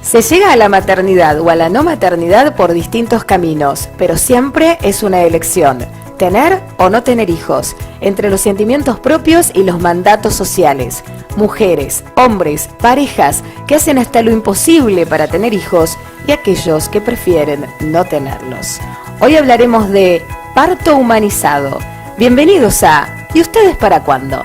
Se llega a la maternidad o a la no maternidad por distintos caminos, pero siempre es una elección, tener o no tener hijos, entre los sentimientos propios y los mandatos sociales. Mujeres, hombres, parejas que hacen hasta lo imposible para tener hijos y aquellos que prefieren no tenerlos. Hoy hablaremos de parto humanizado. Bienvenidos a ¿Y ustedes para cuándo?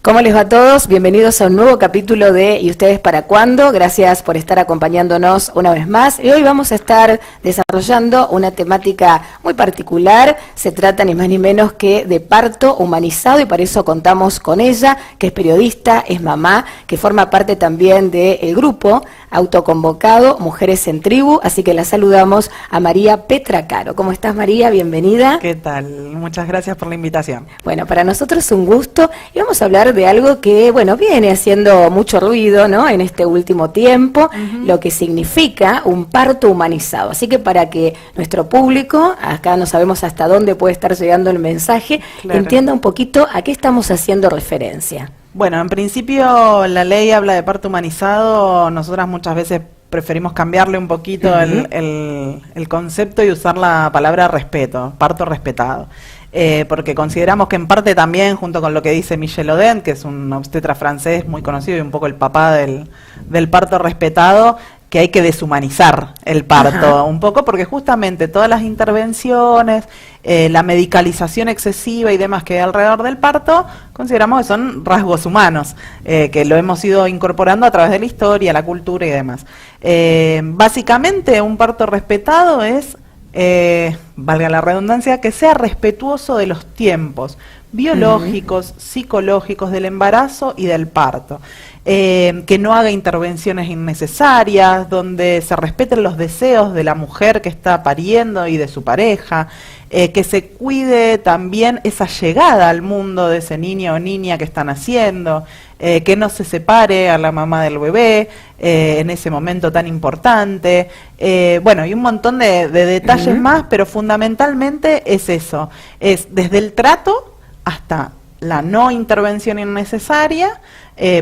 ¿Cómo les va a todos? Bienvenidos a un nuevo capítulo de ¿Y ustedes para cuándo? Gracias por estar acompañándonos una vez más. Y hoy vamos a estar desarrollando una temática muy particular. Se trata ni más ni menos que de parto humanizado y para eso contamos con ella, que es periodista, es mamá, que forma parte también del grupo autoconvocado Mujeres en Tribu. Así que la saludamos a María Petra Caro. ¿Cómo estás, María? Bienvenida. ¿Qué tal? Muchas gracias por la invitación. Bueno, para nosotros es un gusto y vamos a hablar de algo que, bueno, viene haciendo mucho ruido, ¿no?, en este último tiempo, lo que significa un parto humanizado. Así que para que nuestro público, acá no sabemos hasta dónde puede estar llegando el mensaje, claro, entienda un poquito a qué estamos haciendo referencia. Bueno, en principio la ley habla de parto humanizado, nosotras muchas veces preferimos cambiarle un poquito el concepto y usar la palabra respeto, parto respetado. Porque consideramos que en parte también, junto con lo que dice Michel Oden, que es un obstetra francés muy conocido y un poco el papá del parto respetado, que hay que deshumanizar el parto un poco, porque justamente todas las intervenciones, la medicalización excesiva y demás que hay alrededor del parto, consideramos que son rasgos humanos, que lo hemos ido incorporando a través de la historia, la cultura y demás. Básicamente un parto respetado es, valga la redundancia, que sea respetuoso de los tiempos biológicos, psicológicos del embarazo y del parto, que no haga intervenciones innecesarias, donde se respeten los deseos de la mujer que está pariendo y de su pareja, que se cuide también esa llegada al mundo de ese niño o niña que están haciendo, que no se separe a la mamá del bebé en ese momento tan importante, bueno, y un montón de detalles más, pero fundamentalmente es eso, es desde el trato hasta la no intervención innecesaria,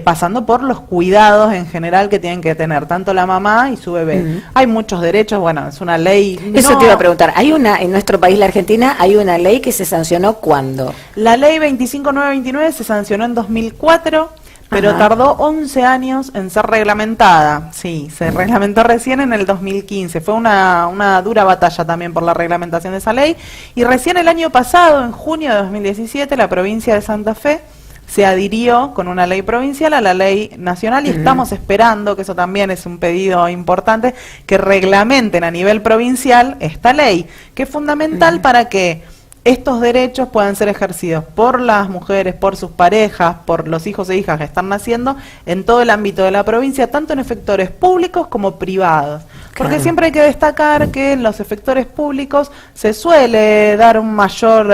pasando por los cuidados en general que tienen que tener tanto la mamá y su bebé. Hay muchos derechos, bueno, es una ley. Eso te iba a preguntar, hay una, en nuestro país, la Argentina, hay una ley que se sancionó ¿cuándo? La ley 25929 se sancionó en 2004, pero tardó 11 años en ser reglamentada. Sí, se reglamentó recién en el 2015. Fue una dura batalla también por la reglamentación de esa ley. Y recién el año pasado, en junio de 2017, la provincia de Santa Fe se adhirió con una ley provincial a la ley nacional y estamos esperando, que eso también es un pedido importante, que reglamenten a nivel provincial esta ley, que es fundamental para que estos derechos puedan ser ejercidos por las mujeres, por sus parejas, por los hijos e hijas que están naciendo en todo el ámbito de la provincia, tanto en efectores públicos como privados. Porque siempre hay que destacar que en los efectores públicos se suele dar un mayor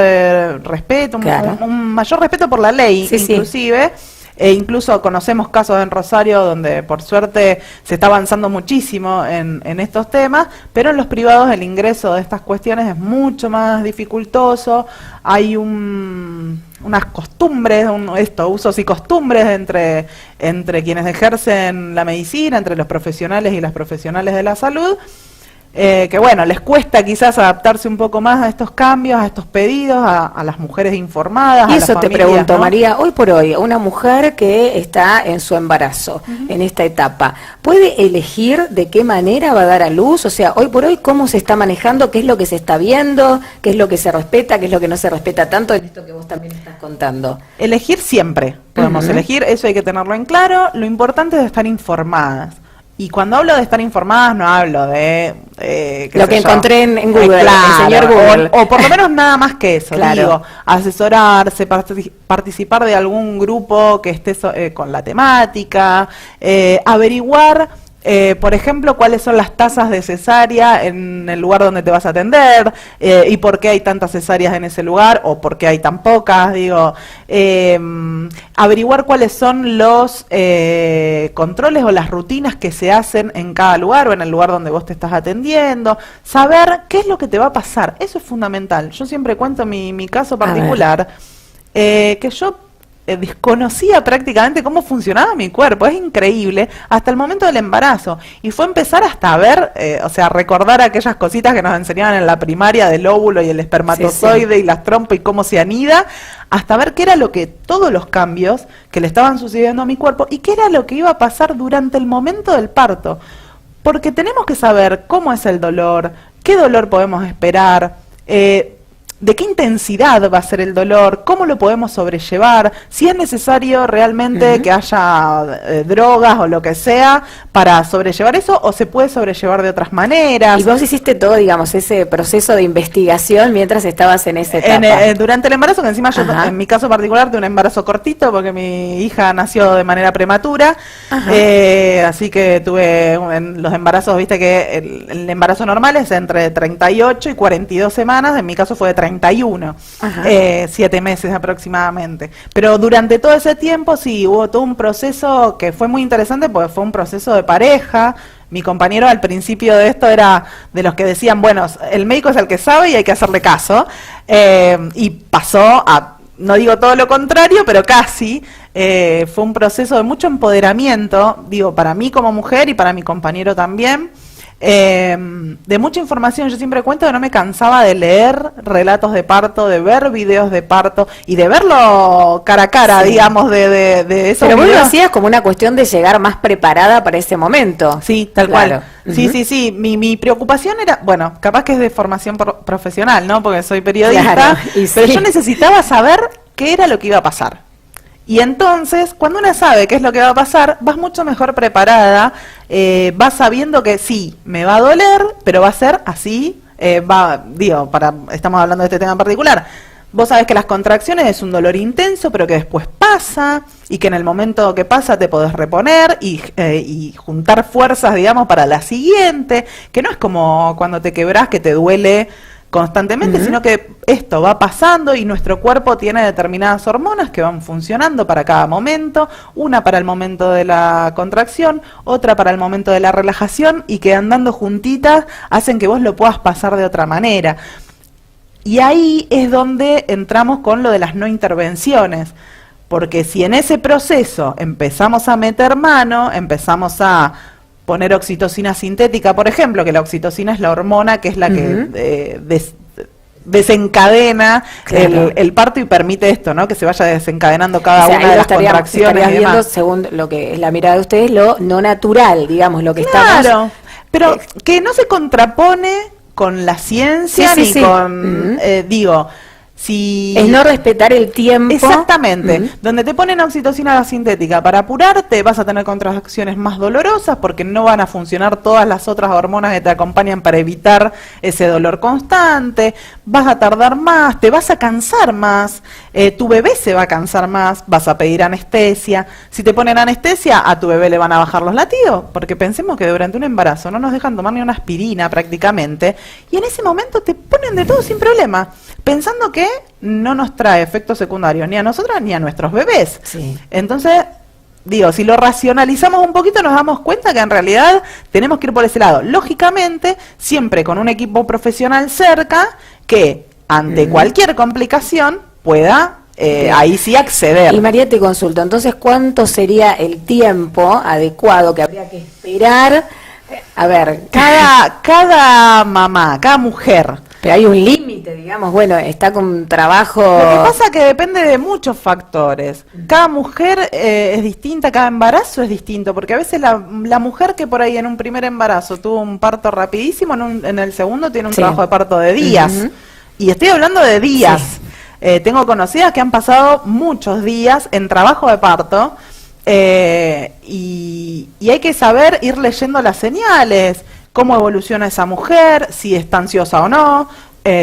respeto, un mayor respeto por la ley, inclusive. Incluso conocemos casos en Rosario donde por suerte se está avanzando muchísimo en estos temas, pero en los privados el ingreso de estas cuestiones es mucho más dificultoso, hay unas costumbres, usos y costumbres entre quienes ejercen la medicina, entre los profesionales y las profesionales de la salud, que bueno, les cuesta quizás adaptarse un poco más a estos cambios, a estos pedidos, a las mujeres informadas. Y eso a las te familias, pregunto, ¿no? María, hoy por hoy, una mujer que está en su embarazo, en esta etapa, ¿puede elegir de qué manera va a dar a luz? O sea, hoy por hoy, ¿cómo se está manejando? ¿Qué es lo que se está viendo? ¿Qué es lo que se respeta? ¿Qué es lo que no se respeta tanto? En esto que vos también estás contando. Elegir siempre, podemos elegir, eso hay que tenerlo en claro. Lo importante es estar informadas. Y cuando hablo de estar informadas, no hablo de lo que encontré en Google, claro, el señor Google. O por lo menos nada más que eso. Claro. Digo, asesorarse, participar de algún grupo que esté con la temática, averiguar Por ejemplo, cuáles son las tasas de cesárea en el lugar donde te vas a atender, y por qué hay tantas cesáreas en ese lugar, o por qué hay tan pocas, digo, averiguar cuáles son los controles o las rutinas que se hacen en cada lugar o en el lugar donde vos te estás atendiendo, saber qué es lo que te va a pasar, eso es fundamental. Yo siempre cuento mi caso particular, que yo desconocía prácticamente cómo funcionaba mi cuerpo, es increíble, hasta el momento del embarazo, y fue empezar hasta a ver, o sea, recordar aquellas cositas que nos enseñaban en la primaria del óvulo y el espermatozoide y las trompas y cómo se anida, hasta ver qué era lo que, todos los cambios que le estaban sucediendo a mi cuerpo y qué era lo que iba a pasar durante el momento del parto, porque tenemos que saber cómo es el dolor, qué dolor podemos esperar, de qué intensidad va a ser el dolor, cómo lo podemos sobrellevar, si es necesario realmente que haya drogas o lo que sea para sobrellevar eso, o se puede sobrellevar de otras maneras. Y vos hiciste todo, digamos, ese proceso de investigación mientras estabas en esa etapa. Durante el embarazo, que encima yo, en mi caso particular, tuve un embarazo cortito porque mi hija nació de manera prematura, así que tuve en los embarazos, viste que el embarazo normal es entre 38 y 42 semanas, en mi caso fue de 31, 7 meses aproximadamente. Pero durante todo ese tiempo sí hubo todo un proceso que fue muy interesante porque fue un proceso de pareja. Mi compañero al principio de esto era de los que decían, bueno, el médico es el que sabe y hay que hacerle caso. Y pasó a, no digo todo lo contrario, pero casi. Fue un proceso de mucho empoderamiento, digo, para mí como mujer y para mi compañero también. De mucha información. Yo siempre cuento que no me cansaba de leer relatos de parto, de ver videos de parto y de verlo cara a cara, digamos, de esos Pero vos videos. lo hacías como una cuestión de llegar más preparada para ese momento. Sí, tal cual. Sí. Mi preocupación era, bueno, capaz que es de formación profesional, ¿no? Porque soy periodista, Claro, pero yo necesitaba saber qué era lo que iba a pasar. Y entonces, cuando uno sabe qué es lo que va a pasar, vas mucho mejor preparada, vas sabiendo que sí, me va a doler, pero va a ser así, estamos hablando de este tema en particular. Vos sabés que las contracciones es un dolor intenso, pero que después pasa, y que en el momento que pasa te podés reponer y juntar fuerzas, digamos, para la siguiente, que no es como cuando te quebrás que te duele constantemente, sino que esto va pasando y nuestro cuerpo tiene determinadas hormonas que van funcionando para cada momento, una para el momento de la contracción, otra para el momento de la relajación, y que andando juntitas hacen que vos lo puedas pasar de otra manera. Y ahí es donde entramos con lo de las no intervenciones, porque si en ese proceso empezamos a meter mano, empezamos a poner oxitocina sintética, por ejemplo, que la oxitocina es la hormona que es la que desencadena el parto y permite esto, ¿no? Que se vaya desencadenando cada una de las contracciones y demás. Viendo, según lo que es la mirada de ustedes, lo no natural, digamos, lo que estamos... Pero que no se contrapone con la ciencia con, digo... Si es no respetar el tiempo. Exactamente. Donde te ponen oxitocina sintética para apurarte, vas a tener contracciones más dolorosas porque no van a funcionar todas las otras hormonas que te acompañan para evitar ese dolor constante, vas a tardar más, te vas a cansar más, tu bebé se va a cansar más, vas a pedir anestesia. Si te ponen anestesia, a tu bebé le van a bajar los latidos, porque pensemos que durante un embarazo no nos dejan tomar ni una aspirina prácticamente, y en ese momento te ponen de todo sin problema, pensando que no nos trae efectos secundarios ni a nosotras ni a nuestros bebés. Entonces, digo, si lo racionalizamos un poquito nos damos cuenta que en realidad tenemos que ir por ese lado. Lógicamente, siempre con un equipo profesional cerca que ante cualquier complicación pueda ahí sí acceder. Y María, te consulto, entonces, ¿cuánto sería el tiempo adecuado que habría que esperar? A ver, cada mamá, cada mujer. Pero hay un límite, digamos, bueno, está con trabajo... Lo que pasa es que depende de muchos factores. Cada mujer es distinta, cada embarazo es distinto, porque a veces la mujer que por ahí en un primer embarazo tuvo un parto rapidísimo, en el segundo tiene un trabajo de parto de días. Y estoy hablando de días. Tengo conocidas que han pasado muchos días en trabajo de parto, y hay que saber ir leyendo las señales, cómo evoluciona esa mujer, si está ansiosa o no,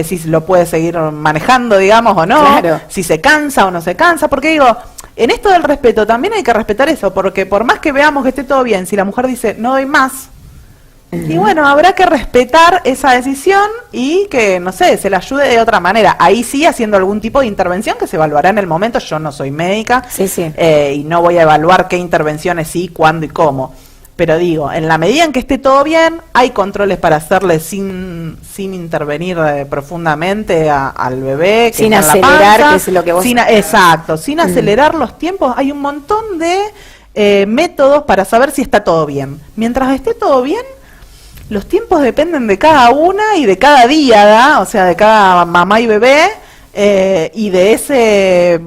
si lo puede seguir manejando, digamos, o no, si se cansa o no se cansa, porque digo, en esto del respeto también hay que respetar eso, porque por más que veamos que esté todo bien, si la mujer dice no doy más, y bueno, habrá que respetar esa decisión y que, no sé, se la ayude de otra manera. Ahí sí, haciendo algún tipo de intervención que se evaluará en el momento. Yo no soy médica y no voy a evaluar qué intervenciones sí, cuándo y cómo. Pero digo, en la medida en que esté todo bien, hay controles para hacerle sin intervenir profundamente al bebé. Sin acelerar, que es lo que vos... Exacto, sin acelerar los tiempos. Hay un montón de métodos para saber si está todo bien. Mientras esté todo bien, los tiempos dependen de cada una y de cada día, ¿da? O sea, de cada mamá y bebé y de ese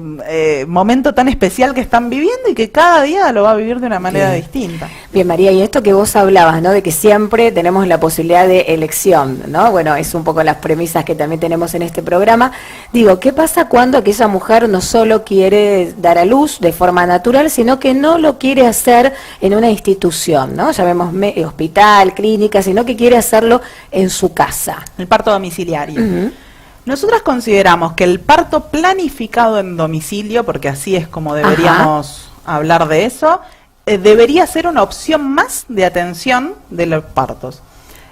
momento tan especial que están viviendo y que cada día lo va a vivir de una manera distinta. Bien, María, y esto que vos hablabas, ¿no? De que siempre tenemos la posibilidad de elección, ¿no? Bueno, es un poco las premisas que también tenemos en este programa. Digo, ¿qué pasa cuando aquella mujer no solo quiere dar a luz de forma natural, sino que no lo quiere hacer en una institución, ¿no? Llamemos hospital, clínica, sino que quiere hacerlo en su casa? El parto domiciliario. Nosotras consideramos que el parto planificado en domicilio, porque así es como deberíamos hablar de eso, debería ser una opción más de atención de los partos.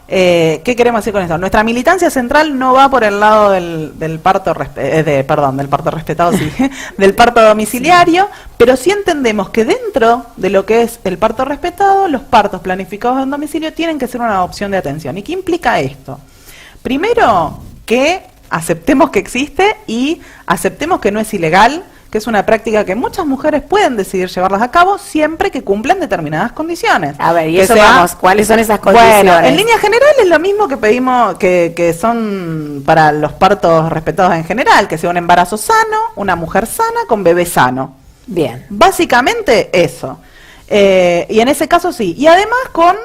¿Qué queremos decir con esto? Nuestra militancia central no va por el lado del parto del parto respetado, sí, del parto domiciliario, pero sí entendemos que dentro de lo que es el parto respetado, los partos planificados en domicilio tienen que ser una opción de atención. ¿Y qué implica esto? Primero, que aceptemos que existe y aceptemos que no es ilegal, que es una práctica que muchas mujeres pueden decidir llevarlas a cabo siempre que cumplan determinadas condiciones. A ver, y eso vamos, ¿cuáles son esas condiciones? Bueno, en línea general es lo mismo que pedimos, que son para los partos respetados en general, que sea un embarazo sano, una mujer sana con bebé sano. Bien. Básicamente eso. Y en ese caso sí. Y además con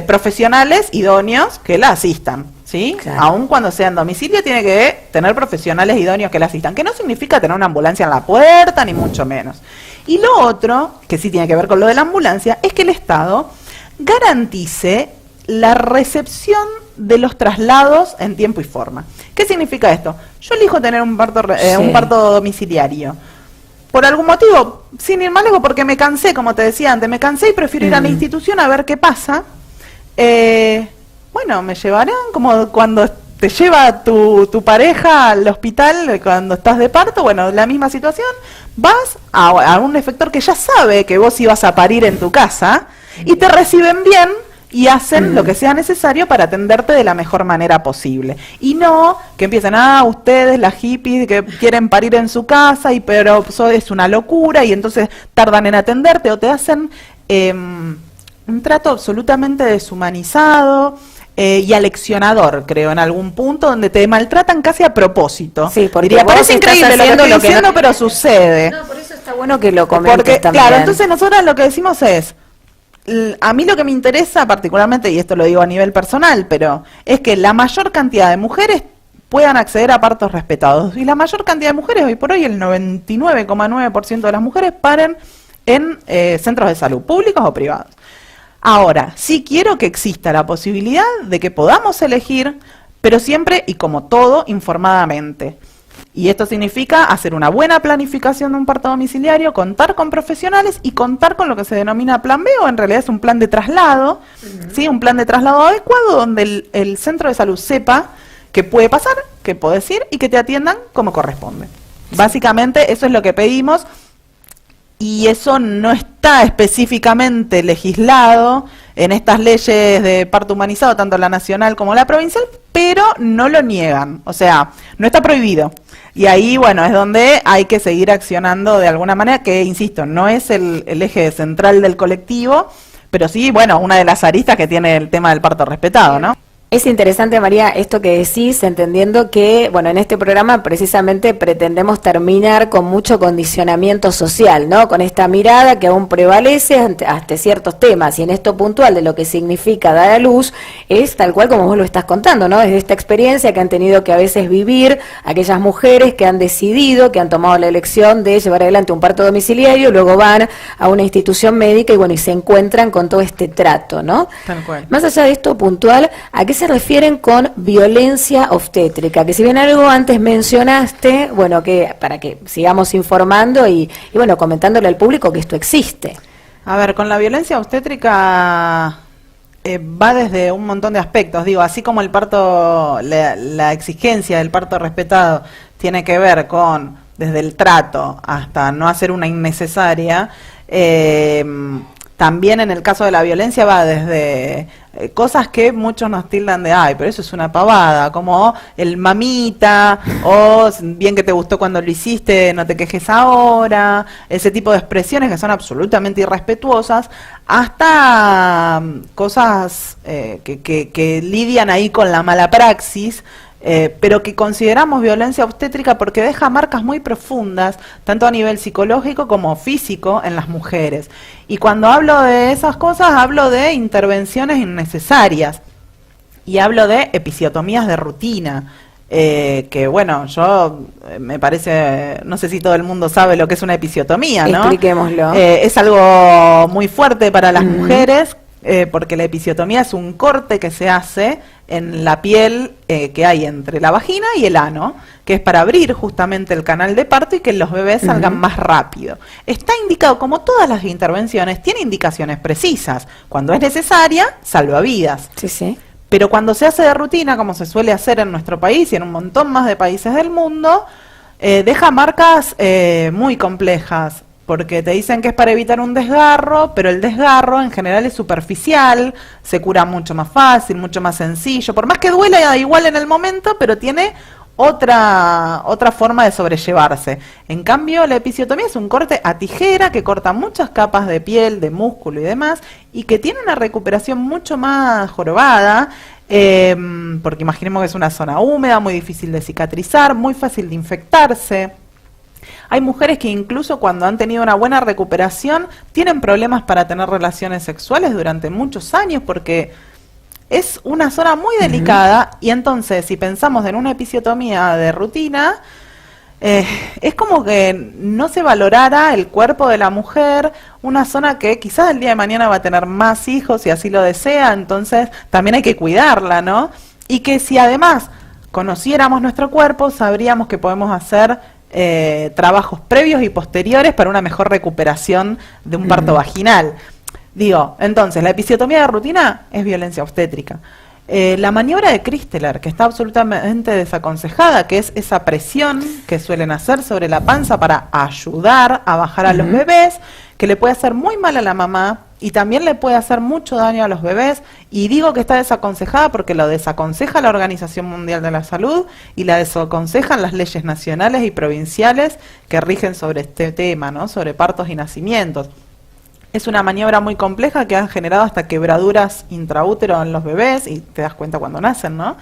profesionales idóneos que la asistan. ¿Sí? Claro. Aún cuando sea en domicilio tiene que tener profesionales idóneos que la asistan, que no significa tener una ambulancia en la puerta, ni mucho menos. Y lo otro, que sí tiene que ver con lo de la ambulancia, es que el Estado garantice la recepción de los traslados en tiempo y forma. ¿Qué significa esto? Yo elijo tener un parto domiciliario. Por algún motivo, sin ir más lejos, porque me cansé, como te decía antes, me cansé y prefiero ir a la institución a ver qué pasa. Bueno, me llevarán como cuando te lleva tu pareja al hospital cuando estás de parto, bueno, la misma situación, vas a un efector que ya sabe que vos ibas a parir en tu casa y te reciben bien y hacen lo que sea necesario para atenderte de la mejor manera posible. Y no que empiecen, ustedes, las hippies, que quieren parir en su casa, pero eso es una locura y entonces tardan en atenderte o te hacen un trato absolutamente deshumanizado. Y aleccionador, creo, en algún punto, donde te maltratan casi a propósito. Sí, porque parece increíble lo que estoy diciendo, pero sucede. No, por eso está bueno que lo comentes porque, también. Claro, entonces nosotros lo que decimos es, a mí lo que me interesa particularmente, y esto lo digo a nivel personal, pero es que la mayor cantidad de mujeres puedan acceder a partos respetados. Y la mayor cantidad de mujeres, hoy por hoy, el 99,9% de las mujeres paren en centros de salud, públicos o privados. Ahora, sí quiero que exista la posibilidad de que podamos elegir, pero siempre y como todo, informadamente. Y esto significa hacer una buena planificación de un parto domiciliario, contar con profesionales y contar con lo que se denomina plan B, o en realidad es un plan de traslado, ¿sí? Un plan de traslado adecuado donde el centro de salud sepa qué puede pasar, qué podés ir y que te atiendan como corresponde. Básicamente eso es lo que pedimos. Y eso no está específicamente legislado en estas leyes de parto humanizado, tanto la nacional como la provincial, pero no lo niegan, o sea, no está prohibido. Y ahí, bueno, es donde hay que seguir accionando de alguna manera, que, insisto, no es el eje central del colectivo, pero sí, bueno, una de las aristas que tiene el tema del parto respetado, ¿no? Es interesante, María, esto que decís, entendiendo que, bueno, en este programa precisamente pretendemos terminar con mucho condicionamiento social, ¿no? Con esta mirada que aún prevalece ante ciertos temas, y en esto puntual de lo que significa dar a luz, es tal cual como vos lo estás contando, ¿no? Desde esta experiencia que han tenido que a veces vivir aquellas mujeres que han decidido, que han tomado la elección de llevar adelante un parto domiciliario, luego van a una institución médica y, bueno, y se encuentran con todo este trato, ¿no? Tal cual. Más allá de esto puntual, ¿a qué se se refieren con violencia obstétrica? Que si bien algo antes mencionaste, bueno, que para que sigamos informando y bueno, comentándole al público que esto existe. A ver, con la violencia obstétrica va desde un montón de aspectos. Digo, así como el parto, la exigencia del parto respetado tiene que ver con desde el trato hasta no hacer una innecesaria, también en el caso de la violencia va desde cosas que muchos nos tildan de, ay, pero eso es una pavada, como el mamita, o bien que te gustó cuando lo hiciste, no te quejes ahora, ese tipo de expresiones que son absolutamente irrespetuosas, hasta cosas que lidian ahí con la mala praxis, pero que consideramos violencia obstétrica porque deja marcas muy profundas, tanto a nivel psicológico como físico, en las mujeres. Y cuando hablo de esas cosas, hablo de intervenciones innecesarias y hablo de episiotomías de rutina. Que bueno, yo me parece, no sé si todo el mundo sabe lo que es una episiotomía, ¿no? Expliquémoslo. Es algo muy fuerte para las mujeres, porque la episiotomía es un corte que se hace en la piel que hay entre la vagina y el ano, que es para abrir justamente el canal de parto y que los bebés salgan más rápido. Está indicado, como todas las intervenciones, tiene indicaciones precisas. Cuando es necesaria, salva vidas. Sí, sí. Pero cuando se hace de rutina, como se suele hacer en nuestro país y en un montón más de países del mundo, deja marcas muy complejas, porque te dicen que es para evitar un desgarro, pero el desgarro en general es superficial, se cura mucho más fácil, mucho más sencillo, por más que duela igual en el momento, pero tiene otra forma de sobrellevarse. En cambio, la episiotomía es un corte a tijera que corta muchas capas de piel, de músculo y demás, y que tiene una recuperación mucho más jorobada, porque imaginemos que es una zona húmeda, muy difícil de cicatrizar, muy fácil de infectarse. Hay mujeres que incluso cuando han tenido una buena recuperación tienen problemas para tener relaciones sexuales durante muchos años porque es una zona muy delicada y entonces si pensamos en una episiotomía de rutina, es como que no se valorara el cuerpo de la mujer, una zona que quizás el día de mañana va a tener más hijos si así lo desea, entonces también hay que cuidarla, ¿no? Y que si además conociéramos nuestro cuerpo, sabríamos que podemos hacer trabajos previos y posteriores para una mejor recuperación de un parto vaginal. Digo, entonces, la episiotomía de rutina es violencia obstétrica. La maniobra de Christeler, que está absolutamente desaconsejada, que es esa presión que suelen hacer sobre la panza para ayudar a bajar a los bebés, que le puede hacer muy mal a la mamá y también le puede hacer mucho daño a los bebés. Y digo que está desaconsejada porque lo desaconseja la Organización Mundial de la Salud y la desaconsejan las leyes nacionales y provinciales que rigen sobre este tema, ¿no? Sobre partos y nacimientos. Es una maniobra muy compleja que ha generado hasta quebraduras intraútero en los bebés, y te das cuenta cuando nacen, ¿no?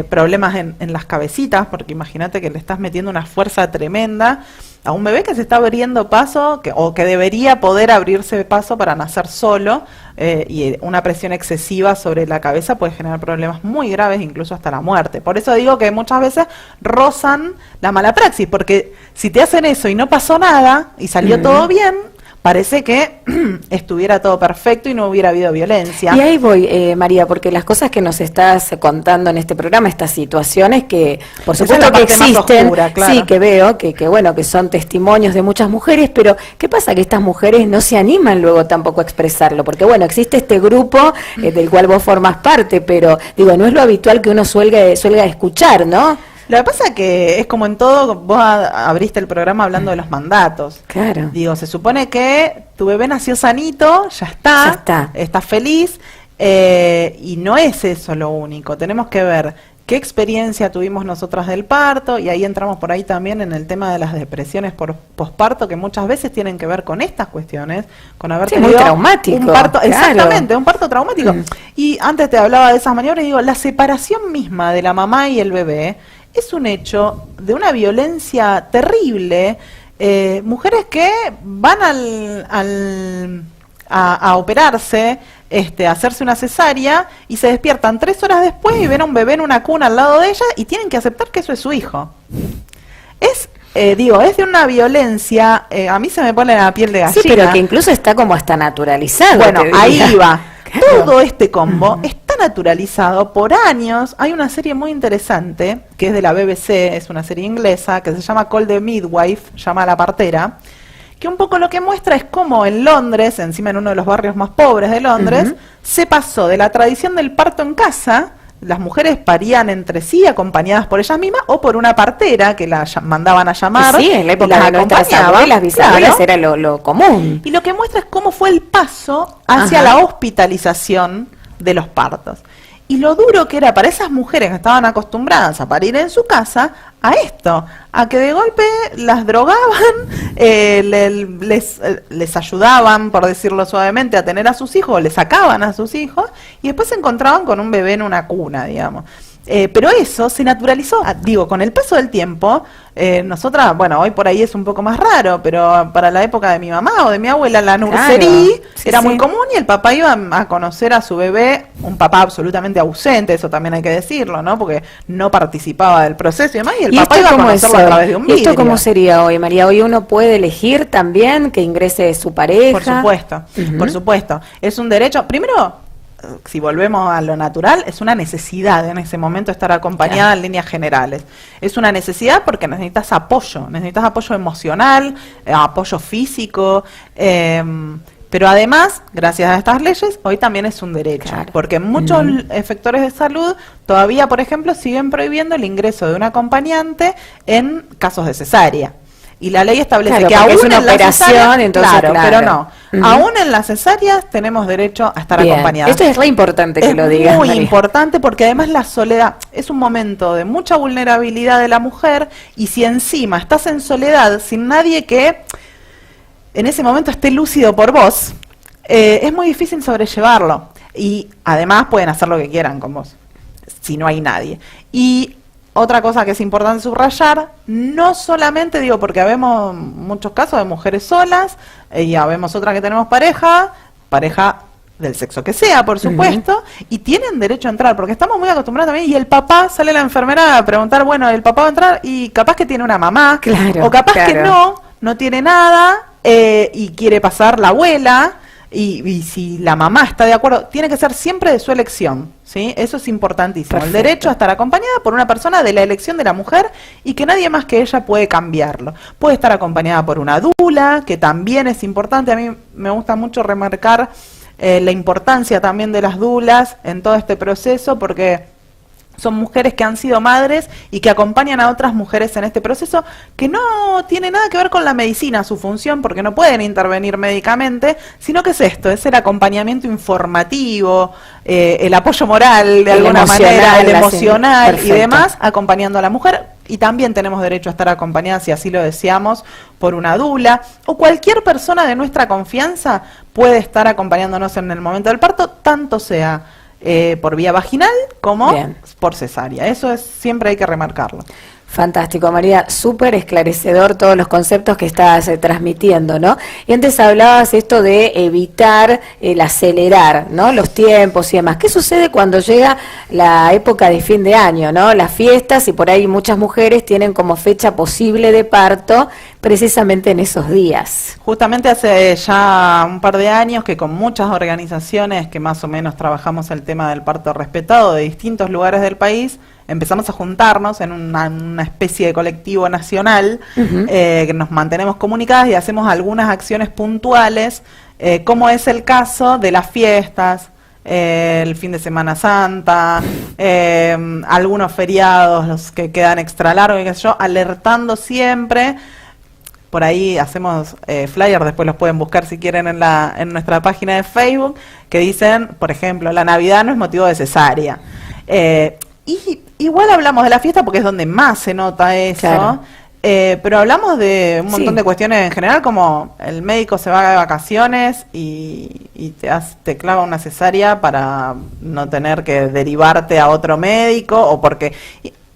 Problemas en las cabecitas, porque imagínate que le estás metiendo una fuerza tremenda a un bebé que se está abriendo paso, o que debería poder abrirse paso para nacer solo, y una presión excesiva sobre la cabeza puede generar problemas muy graves, incluso hasta la muerte. Por eso digo que muchas veces rozan la mala praxis, porque si te hacen eso y no pasó nada, y salió todo bien, parece que estuviera todo perfecto y no hubiera habido violencia. Y ahí voy, María, porque las cosas que nos estás contando en este programa, estas situaciones que, por supuesto que existen, oscura, claro. Sí, que veo, que bueno, que son testimonios de muchas mujeres, pero ¿qué pasa? Que estas mujeres no se animan luego tampoco a expresarlo, porque bueno, existe este grupo del cual vos formas parte, pero digo, no es lo habitual que uno suelga escuchar, ¿no? Lo que pasa es que es como en todo, vos abriste el programa hablando de los mandatos. Claro. Digo, se supone que tu bebé nació sanito, ya está. Estás feliz, y no es eso lo único. Tenemos que ver qué experiencia tuvimos nosotras del parto, y ahí entramos por ahí también en el tema de las depresiones por posparto, que muchas veces tienen que ver con estas cuestiones, con haber tenido muy traumático, un parto, claro. Exactamente, un parto traumático. Y antes te hablaba de esas maniobras, y digo, la separación misma de la mamá y el bebé es un hecho de una violencia terrible. Mujeres que van a operarse, a hacerse una cesárea, y se despiertan 3 horas después y ven a un bebé en una cuna al lado de ella y tienen que aceptar que eso es su hijo. Es de una violencia, a mí se me pone la piel de gallina. Sí, pero que incluso está como hasta naturalizado. Bueno, ahí va. Claro. Todo este combo está naturalizado por años. Hay una serie muy interesante, que es de la BBC, es una serie inglesa, que se llama Call the Midwife, llama a la partera, que un poco lo que muestra es cómo en Londres, encima en uno de los barrios más pobres de Londres, se pasó de la tradición del parto en casa. Las mujeres parían entre sí, acompañadas por ellas mismas o por una partera que la mandaban a llamar. Sí, en la época de nuestras abuelas, bisabuelas, era lo común. Y lo que muestra es cómo fue el paso hacia la hospitalización de los partos. Y lo duro que era para esas mujeres que estaban acostumbradas a parir en su casa, a esto, a que de golpe las drogaban, les ayudaban, por decirlo suavemente, a tener a sus hijos, les sacaban a sus hijos, y después se encontraban con un bebé en una cuna, digamos. Pero eso se naturalizó, digo, con el paso del tiempo, nosotras, bueno, hoy por ahí es un poco más raro, pero para la época de mi mamá o de mi abuela, la nursería era muy común y el papá iba a conocer a su bebé, un papá absolutamente ausente, eso también hay que decirlo, ¿no? Porque no participaba del proceso y demás, y el papá iba a conocerlo a través de un vidrio. ¿Y esto cómo sería hoy, María? Hoy uno puede elegir también que ingrese su pareja. Por supuesto, por supuesto. Es un derecho, primero, si volvemos a lo natural, es una necesidad en ese momento estar acompañada en líneas generales. Es una necesidad porque necesitas apoyo emocional, apoyo físico, pero además, gracias a estas leyes, hoy también es un derecho, porque muchos efectores de salud todavía, por ejemplo, siguen prohibiendo el ingreso de un acompañante en casos de cesárea. Y la ley establece que aún es una operación, entonces, pero no. Aún en las cesáreas tenemos derecho a estar acompañadas. Esto es re importante que lo digas. Es muy importante porque además la soledad es un momento de mucha vulnerabilidad de la mujer, y si encima estás en soledad sin nadie que en ese momento esté lúcido por vos, es muy difícil sobrellevarlo. Y además pueden hacer lo que quieran con vos, si no hay nadie. Y otra cosa que es importante subrayar, no solamente, digo, porque habemos muchos casos de mujeres solas, y habemos otra que tenemos pareja del sexo que sea, por supuesto, y tienen derecho a entrar, porque estamos muy acostumbrados también, y el papá, sale la enfermera a preguntar, bueno, el papá va a entrar, y capaz que tiene una mamá, o capaz que no tiene nada, y quiere pasar la abuela, y si la mamá está de acuerdo, tiene que ser siempre de su elección, ¿sí? Eso es importantísimo. Perfecto. El derecho a estar acompañada por una persona de la elección de la mujer y que nadie más que ella puede cambiarlo. Puede estar acompañada por una dula, que también es importante. A mí me gusta mucho remarcar la importancia también de las dulas en todo este proceso, porque son mujeres que han sido madres y que acompañan a otras mujeres en este proceso, que no tiene nada que ver con la medicina, su función, porque no pueden intervenir médicamente, sino que es esto, es el acompañamiento informativo, el apoyo moral de alguna manera, el emocional y demás, acompañando a la mujer. Y también tenemos derecho a estar acompañadas, si así lo deseamos, por una dula, o cualquier persona de nuestra confianza puede estar acompañándonos en el momento del parto, tanto sea por vía vaginal como por cesárea. Eso siempre hay que remarcarlo. Fantástico, María, súper esclarecedor todos los conceptos que estás transmitiendo, ¿no? Y antes hablabas esto de evitar el acelerar, ¿no? Los tiempos y demás. ¿Qué sucede cuando llega la época de fin de año, ¿no? Las fiestas, y por ahí muchas mujeres tienen como fecha posible de parto precisamente en esos días. Justamente hace ya un par de años que con muchas organizaciones que más o menos trabajamos el tema del parto respetado de distintos lugares del país, empezamos a juntarnos en una especie de colectivo nacional, que nos mantenemos comunicadas y hacemos algunas acciones puntuales, como es el caso de las fiestas, el fin de Semana Santa, algunos feriados, los que quedan extra largos, qué sé yo, alertando siempre. Por ahí hacemos flyers, después los pueden buscar si quieren en nuestra página de Facebook, que dicen, por ejemplo, la Navidad no es motivo de cesárea. Y igual hablamos de la fiesta porque es donde más se nota eso, pero hablamos de un montón de cuestiones en general, como el médico se va de vacaciones y te clava una cesárea para no tener que derivarte a otro médico, o porque...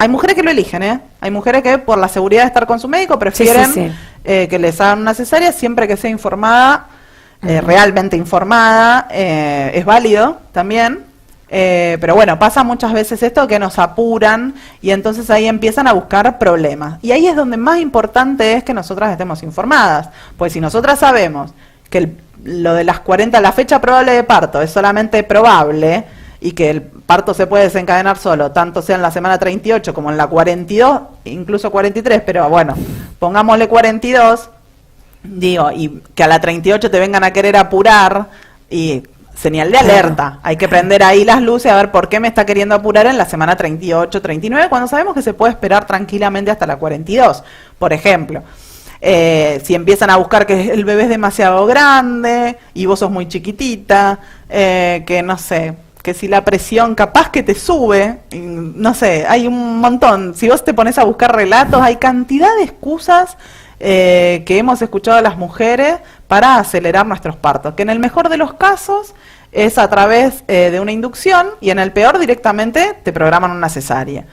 Hay mujeres que lo eligen, hay mujeres que por la seguridad de estar con su médico prefieren que les hagan una cesárea siempre que sea informada, realmente informada, es válido también. Pero bueno, pasa muchas veces esto que nos apuran y entonces ahí empiezan a buscar problemas. Y ahí es donde más importante es que nosotras estemos informadas. Pues si nosotras sabemos que lo de las 40, la fecha probable de parto es solamente probable y que el parto se puede desencadenar solo, tanto sea en la semana 38 como en la 42, incluso 43, pero bueno, pongámosle 42, digo, y que a la 38 te vengan a querer apurar, y señal de alerta, hay que prender ahí las luces a ver por qué me está queriendo apurar en la semana 38, 39, cuando sabemos que se puede esperar tranquilamente hasta la 42, por ejemplo. Si empiezan a buscar que el bebé es demasiado grande y vos sos muy chiquitita, que no sé, que si la presión capaz que te sube, no sé, hay un montón. Si vos te pones a buscar relatos, hay cantidad de excusas que hemos escuchado a las mujeres para acelerar nuestros partos, que en el mejor de los casos es a través de una inducción y en el peor directamente te programan una cesárea.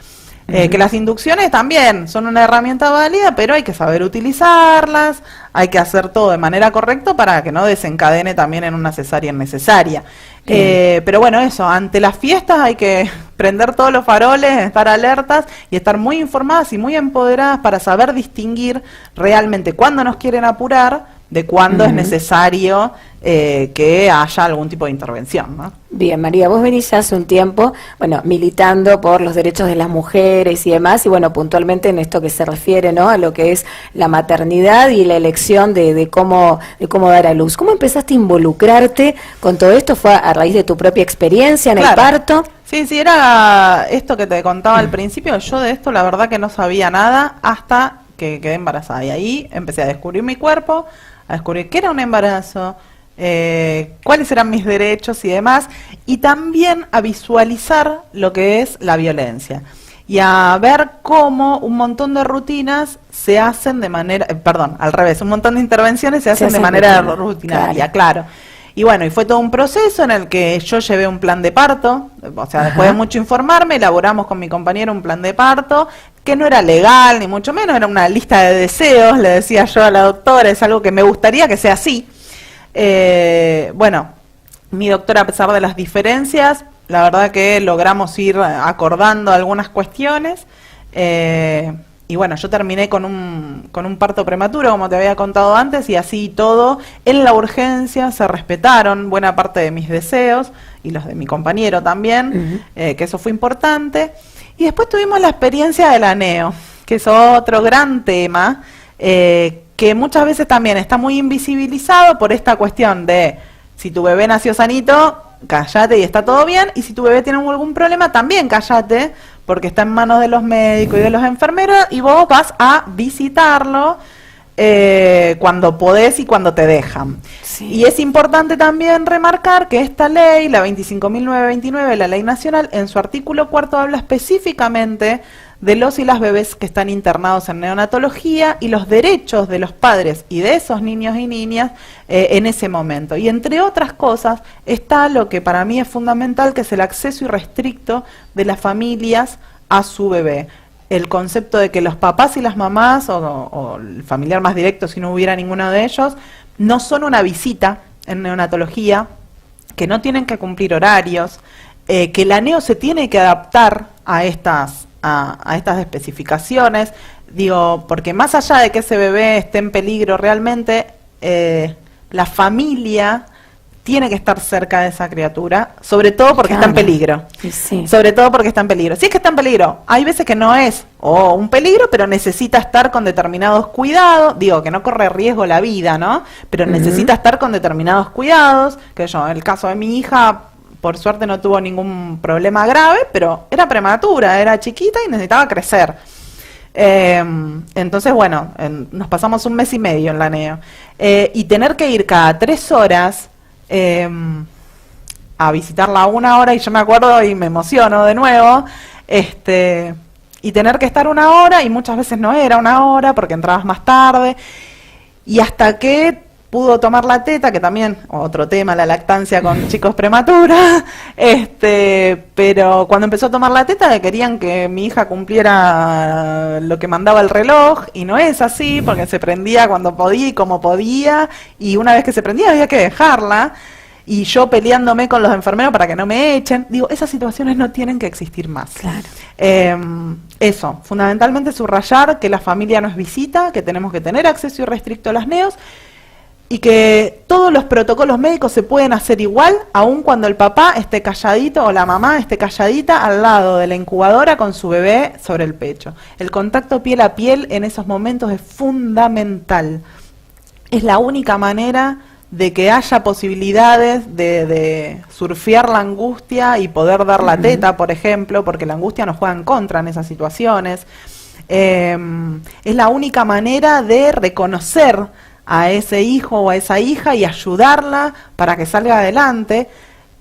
Que las inducciones también son una herramienta válida, pero hay que saber utilizarlas, hay que hacer todo de manera correcta para que no desencadene también en una cesárea innecesaria. Pero bueno, eso, ante las fiestas hay que prender todos los faroles, estar alertas y estar muy informadas y muy empoderadas para saber distinguir realmente cuándo nos quieren apurar de cuándo es necesario que haya algún tipo de intervención, ¿no? Bien, María, vos venís hace un tiempo, bueno, militando por los derechos de las mujeres y demás, y bueno, puntualmente en esto que se refiere, ¿no?, a lo que es la maternidad y la elección de cómo dar a luz. ¿Cómo empezaste a involucrarte con todo esto? ¿Fue a raíz de tu propia experiencia en el parto? Sí, era esto que te contaba al principio. Yo de esto la verdad que no sabía nada hasta que quedé embarazada, y ahí empecé a descubrir mi cuerpo, a descubrir qué era un embarazo, cuáles eran mis derechos y demás, y también a visualizar lo que es la violencia y a ver cómo un montón de rutinas se hacen de manera, al revés, un montón de intervenciones se hacen de manera rutinaria, claro. Y bueno, y fue todo un proceso en el que yo llevé un plan de parto, o sea, después de mucho informarme, elaboramos con mi compañero un plan de parto, que no era legal, ni mucho menos, era una lista de deseos, le decía yo a la doctora, es algo que me gustaría que sea así. Bueno, mi doctora, a pesar de las diferencias, la verdad que logramos ir acordando algunas cuestiones, y bueno, yo terminé con un parto prematuro, como te había contado antes, y así todo, en la urgencia se respetaron buena parte de mis deseos, y los de mi compañero también, que eso fue importante. Y después tuvimos la experiencia del aneo, que es otro gran tema, que muchas veces también está muy invisibilizado por esta cuestión de, si tu bebé nació sanito, cállate y está todo bien, y si tu bebé tiene algún problema, también cállate, porque está en manos de los médicos y de los enfermeros, y vos vas a visitarlo cuando podés y cuando te dejan. Sí. Y es importante también remarcar que esta ley, la 25.929, la ley nacional, en su artículo 4 habla específicamente de los y las bebés que están internados en neonatología y los derechos de los padres y de esos niños y niñas en ese momento. Y entre otras cosas está lo que para mí es fundamental, que es el acceso irrestricto de las familias a su bebé. El concepto de que los papás y las mamás, o el familiar más directo si no hubiera ninguno de ellos, no son una visita en neonatología, que no tienen que cumplir horarios, que la neo se tiene que adaptar a estas especificaciones, digo, porque más allá de que ese bebé esté en peligro realmente, la familia tiene que estar cerca de esa criatura, sobre todo porque está en peligro. Sí. Sobre todo porque está en peligro. Si es que está en peligro, hay veces que no es un peligro, pero necesita estar con determinados cuidados, digo, que no corre riesgo la vida, ¿no? Pero necesita estar con determinados cuidados, que yo, en el caso de mi hija, por suerte no tuvo ningún problema grave, pero era prematura, era chiquita y necesitaba crecer. Entonces, bueno, nos pasamos 1 mes y medio en la neo. Y tener que ir cada 3 horas a visitarla 1 hora, y yo me acuerdo y me emociono de nuevo, y tener que estar 1 hora, y muchas veces no era 1 hora porque entrabas más tarde, y hasta que pudo tomar la teta, que también otro tema, la lactancia con chicos prematuros, pero cuando empezó a tomar la teta le querían que mi hija cumpliera lo que mandaba el reloj, y no es así, porque se prendía cuando podía y como podía, y una vez que se prendía había que dejarla, y yo peleándome con los enfermeros para que no me echen. Digo, esas situaciones no tienen que existir más. Claro. Eso, fundamentalmente subrayar que la familia no es visita, que tenemos que tener acceso irrestricto a las neos, y que todos los protocolos médicos se pueden hacer igual, aun cuando el papá esté calladito o la mamá esté calladita al lado de la incubadora con su bebé sobre el pecho. El contacto piel a piel en esos momentos es fundamental. Es la única manera de que haya posibilidades de surfear la angustia y poder dar la teta, por ejemplo, porque la angustia nos juega en contra en esas situaciones. Es la única manera de reconocer a ese hijo o a esa hija y ayudarla para que salga adelante.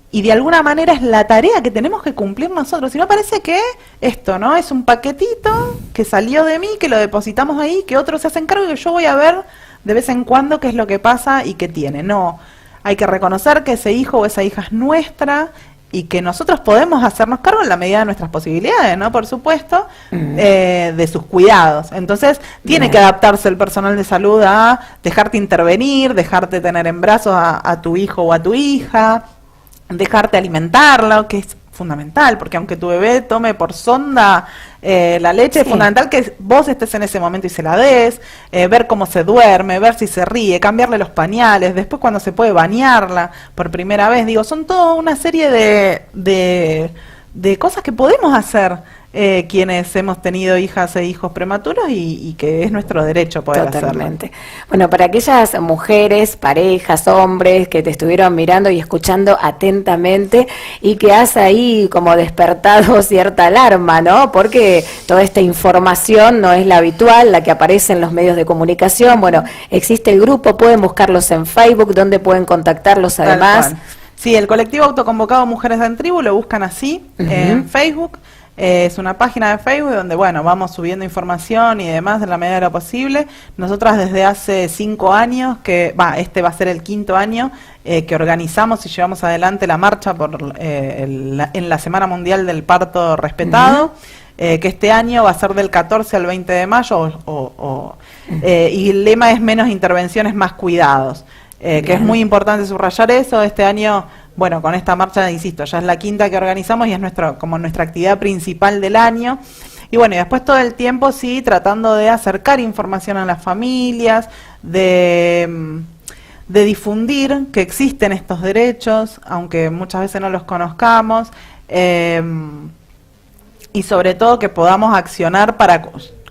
Y de alguna manera es la tarea que tenemos que cumplir nosotros. Si no, parece que esto, ¿no? Es un paquetito que salió de mí, que lo depositamos ahí, que otros se hacen cargo y que yo voy a ver de vez en cuando qué es lo que pasa y qué tiene. No, hay que reconocer que ese hijo o esa hija es nuestra y que nosotros podemos hacernos cargo en la medida de nuestras posibilidades, ¿no? Por supuesto, de sus cuidados. Entonces, tiene que adaptarse el personal de salud a dejarte intervenir, dejarte tener en brazos a tu hijo o a tu hija, dejarte alimentarla, que es fundamental, porque aunque tu bebé tome por sonda la leche, es fundamental que vos estés en ese momento y se la des, ver cómo se duerme, ver si se ríe, cambiarle los pañales, después cuando se puede bañarla por primera vez. Digo, son toda una serie de cosas que podemos hacer quienes hemos tenido hijas e hijos prematuros y que es nuestro derecho poder Totalmente. Hacerlo. Bueno, para aquellas mujeres, parejas, hombres que te estuvieron mirando y escuchando atentamente y que has ahí como despertado cierta alarma, ¿no? Porque toda esta información no es la habitual, la que aparece en los medios de comunicación. Bueno, existe el grupo, pueden buscarlos en Facebook, donde pueden contactarlos además. Sí, el colectivo autoconvocado Mujeres en Tribu lo buscan así en Facebook. Es una página de Facebook donde, bueno, vamos subiendo información y demás en la medida de lo posible. Nosotras desde hace 5 años, este va a ser el 5.º año, que organizamos y llevamos adelante la marcha en la Semana Mundial del Parto Respetado, que este año va a ser del 14 al 20 de mayo, y el lema es menos intervenciones, más cuidados. Que es muy importante subrayar eso. Este año, bueno, con esta marcha, insisto, ya es la 5.ª que organizamos y es como nuestra actividad principal del año. Y bueno, y después todo el tiempo, sí, tratando de acercar información a las familias, de difundir que existen estos derechos, aunque muchas veces no los conozcamos, y sobre todo que podamos accionar para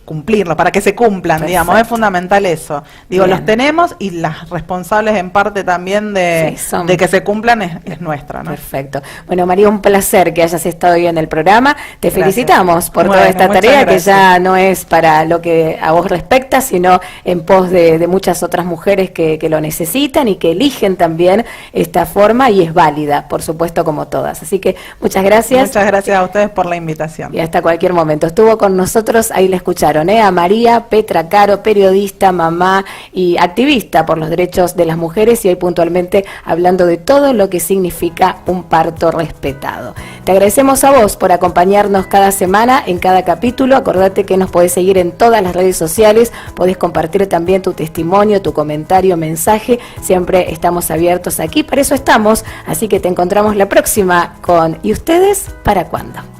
cumplirlo, para que se cumplan. Perfecto. Digamos, es fundamental eso. Digo, bien, los tenemos y las responsables en parte también de que se cumplan es nuestra, ¿no? Perfecto. Bueno, María, un placer que hayas estado hoy en el programa. Te felicitamos por toda esta tarea que ya no es para lo que a vos respecta, sino en pos de muchas otras mujeres que lo necesitan y que eligen también esta forma y es válida, por supuesto, como todas. Así que muchas gracias. Muchas gracias a ustedes por la invitación. Y hasta cualquier momento. Estuvo con nosotros, ahí la escucharon, a María Petra Caro, periodista, mamá y activista por los derechos de las mujeres, y hoy puntualmente hablando de todo lo que significa un parto respetado. Te agradecemos a vos por acompañarnos cada semana en cada capítulo. Acordate que nos podés seguir en todas las redes sociales, podés compartir también tu testimonio, tu comentario, mensaje. Siempre estamos abiertos aquí, para eso estamos. Así que te encontramos la próxima con ¿Y ustedes para cuándo?